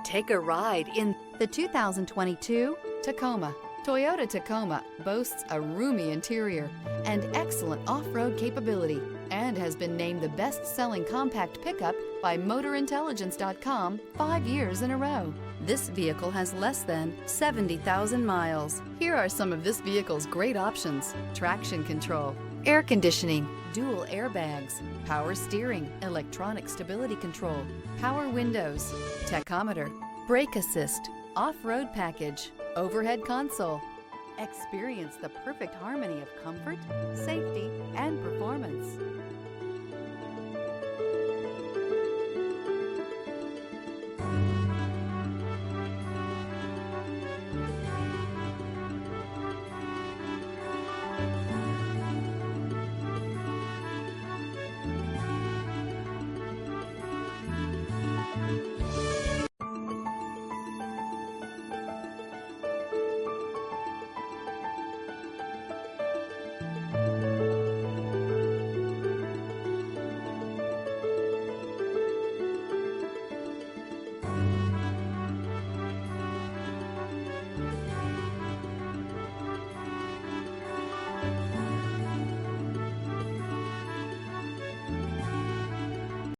Take a ride in the 2022 Tacoma. Toyota Tacoma boasts a roomy interior and excellent off-road capability and has been named the best-selling compact pickup by MotorIntelligence.com 5 years in a row. This vehicle has less than 70,000 miles. Here are some of this vehicle's great options: traction control, air conditioning, dual airbags, power steering, electronic stability control, power windows, tachometer, brake assist, off-road package, overhead console. Experience the perfect harmony of comfort, safety, and performance.